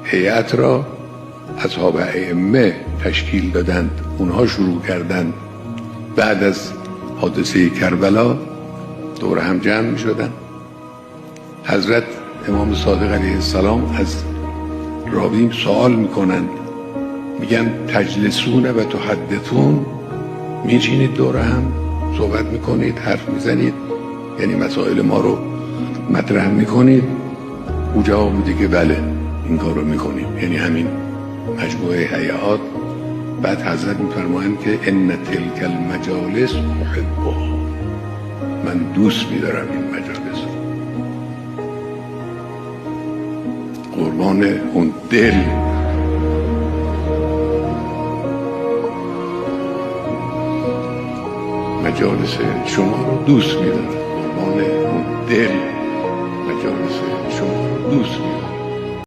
هیئت را اصحاب ائمه تشکیل دادند. اونها شروع کردند بعد از حادثه کربلا دور هم جمع می شدن. حضرت امام صادق علیه السلام از راوی سوال میکنند، میگن تجلسون و تحدثون، میچینید دور هم صحبت میکنید، حرف میزنید، یعنی مسائل ما رو مطرح میکنید؟ او جواب میده که بله این کار رو میکنیم، یعنی همین مجموعه هیئات. بعد حضرت میفرمایند که ان تلک المجالس احبها، من دوست میدارم این مجالس، قربان اون دل. مجالس شما رو دوست میدارم، قربان اون دل، مجالس شما رو دوست میدارم.